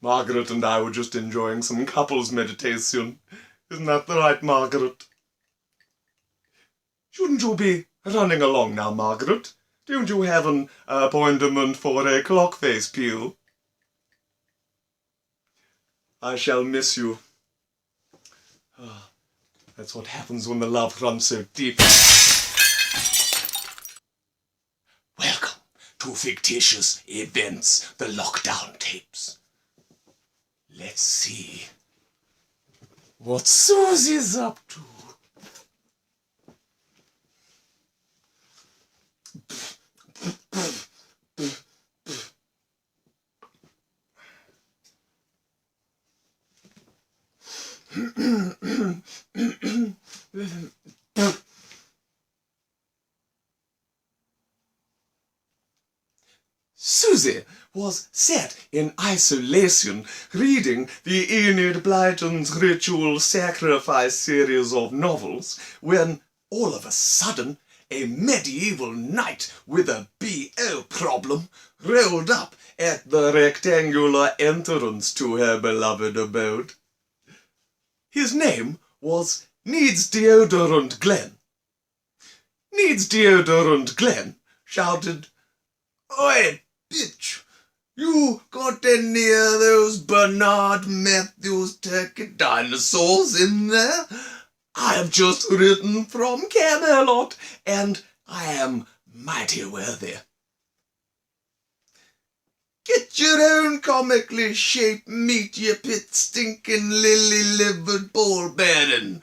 Margaret and I were just enjoying some couples meditation. Isn't that right, Margaret? Shouldn't you be running along now, Margaret? Don't you have an appointment for a clock face peel? I shall miss you. Oh, that's what happens when the love runs so deep. Welcome to Fictitious Events, the lockdown tapes. Let's see what Sooz is up to. Susie was set in isolation reading the Enid Blyton's Ritual Sacrifice series of novels when, all of a sudden, a medieval knight with a BO problem rolled up at the rectangular entrance to her beloved abode. His name was Needs Deodorant Glen. Needs Deodorant Glen shouted, "Oi, bitch! You got any of those Bernard Matthews turkey dinosaurs in there? I have just written from Camelot, and I am mighty worthy. Get your own comically shaped meat, you pit-stinking lily-livered ball-bearing.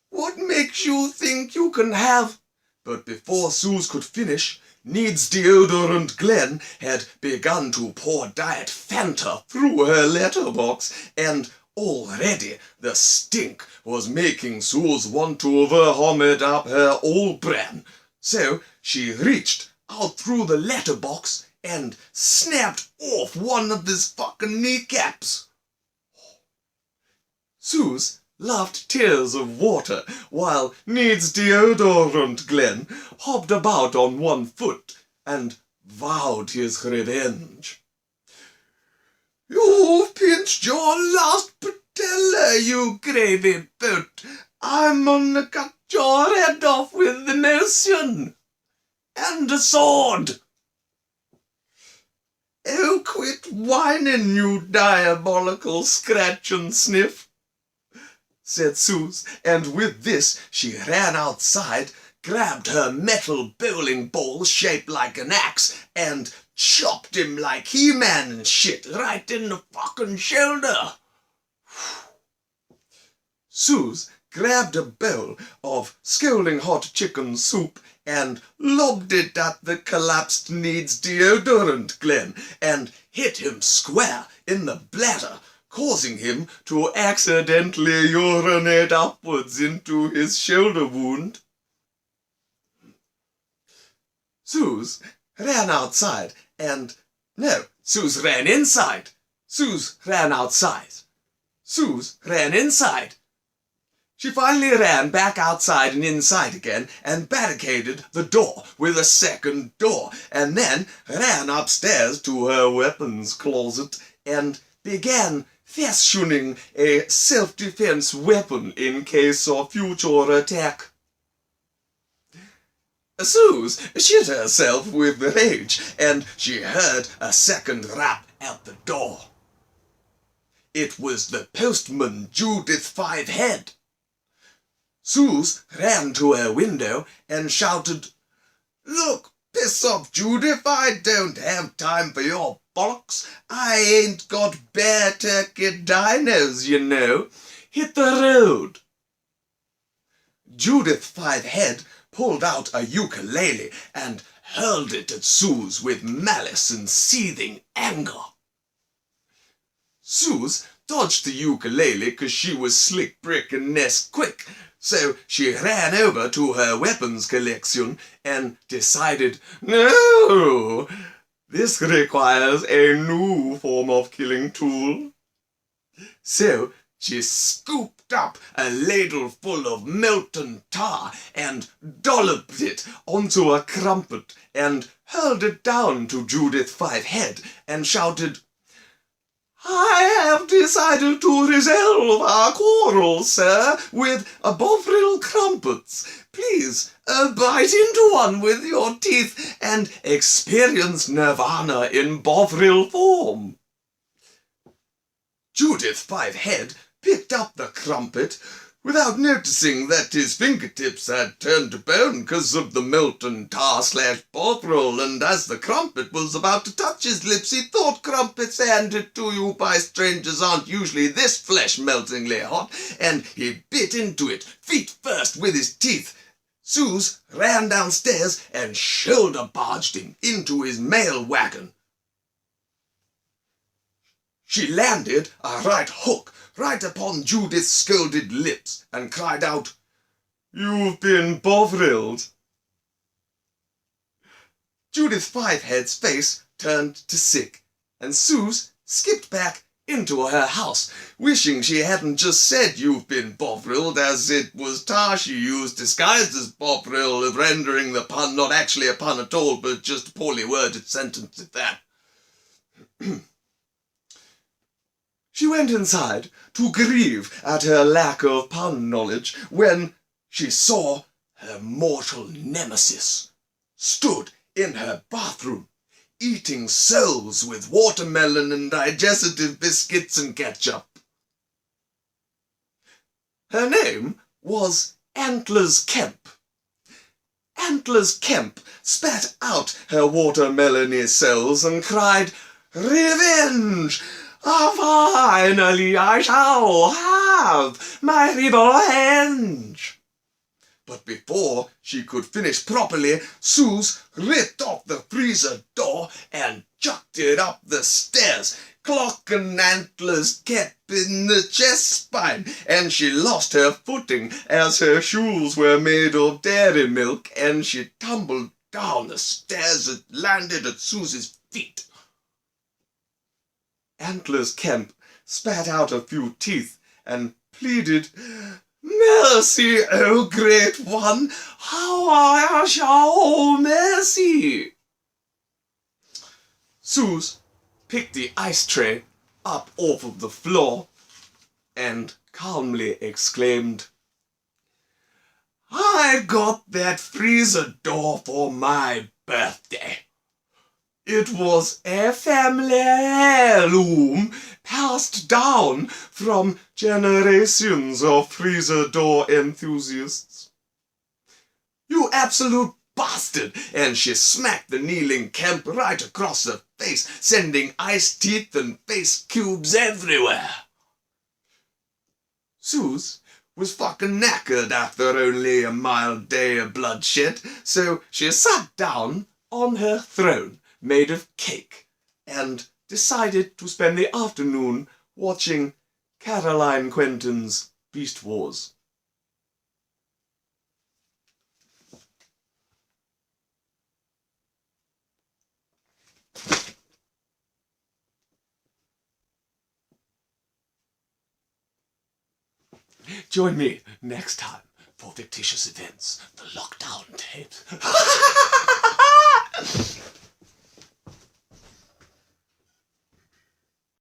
What makes you think you can have—" But before Sooz could finish, Needs Deodorant Glen had begun to pour Diet Fanta through her letterbox, and already the stink was making Sooz want to vomit up her all-bran. So she reached out through the letterbox and snapped off one of his fucking kneecaps. Sooz laughed tears of water while Needs Deodorant Glen hopped about on one foot and vowed his revenge. "You've pinched your last patella, you gravy boat. I'm gonna cut your head off with the motion. And a sword. Oh, quit whining, you diabolical scratch and sniff," said Sooz, and with this she ran outside, grabbed her metal bowling ball shaped like an axe, and chopped him like He-Man and shit right in the fucking shoulder. Sooz grabbed a bowl of scalding hot chicken soup and lobbed it at the collapsed Needs Deodorant Glen and hit him square in the bladder, causing him to accidentally urinate upwards into his shoulder wound. Sooz ran outside and... No, Sooz ran inside. Sooz ran outside. Sooz ran inside. She finally ran back outside and inside again and barricaded the door with a second door, and then ran upstairs to her weapons closet and began fashioning a self-defense weapon in case of future attack. Sooz shit herself with rage, and she heard a second rap at the door. It was the postman, Judith Fivehead. Sooz ran to her window and shouted, "Look, piss off, Judith, I don't have time for your bollocks. I ain't got bear turkey dinos, you know. Hit the road." Judith Fivehead pulled out a ukulele and hurled it at Sooz with malice and seething anger. Sooz dodged the ukulele 'cause she was slick, brick and nest quick. So she ran over to her weapons collection and decided, no, this requires a new form of killing tool. So she scooped up a ladle full of molten tar and dolloped it onto a crumpet and hurled it down to Judith Fivehead and shouted, I have decided to resolve our quarrel, sir, with bovril crumpets. Please, bite into one with your teeth and experience nirvana in bovril form. Judith Fivehead picked up the crumpet without noticing that his fingertips had turned to bone because of the molten tar/bovril, and as the crumpet was about to touch his lips, he thought crumpets handed to you by strangers aren't usually this flesh-meltingly hot, and he bit into it, feet first, with his teeth. Sooz ran downstairs and shoulder-barged him into his mail wagon. She landed a right hook right upon Judith's scalded lips and cried out, You've been bovriled. Judith Fivehead's face turned to sick, and Sooz skipped back into her house, wishing she hadn't just said you've been bovriled, as it was tar she used disguised as bovril, rendering the pun not actually a pun at all, but just a poorly worded sentence at that. She went inside to grieve at her lack of pun knowledge when she saw her mortal nemesis stood in her bathroom, eating soles with watermelon and digestive biscuits and ketchup. Her name was Antlers Kemp. Antlers Kemp spat out her watermelony soles and cried, Revenge! Finally I shall have my revenge. But before she could finish properly, Sooz ripped off the freezer door and chucked it up the stairs, clocking Antlers Kemp in the chest spine, and she lost her footing as her shoes were made of dairy milk, and she tumbled down the stairs and landed at Sooz's feet. Antlers Kemp spat out a few teeth and pleaded, Mercy, O great one, how I show mercy. Sooz picked the ice tray up off of the floor and calmly exclaimed, I got that freezer door for my birthday. It was a family heirloom passed down from generations of freezer door enthusiasts. You absolute bastard! And she smacked the kneeling Kemp right across the face, sending ice teeth and face cubes everywhere. Sooz was fucking knackered after only a mild day of bloodshed, so she sat down on her throne made of cake and decided to spend the afternoon watching Caroline Quentin's Beast Wars. Join me next time for Fictitious Events, the Lockdown Tapes.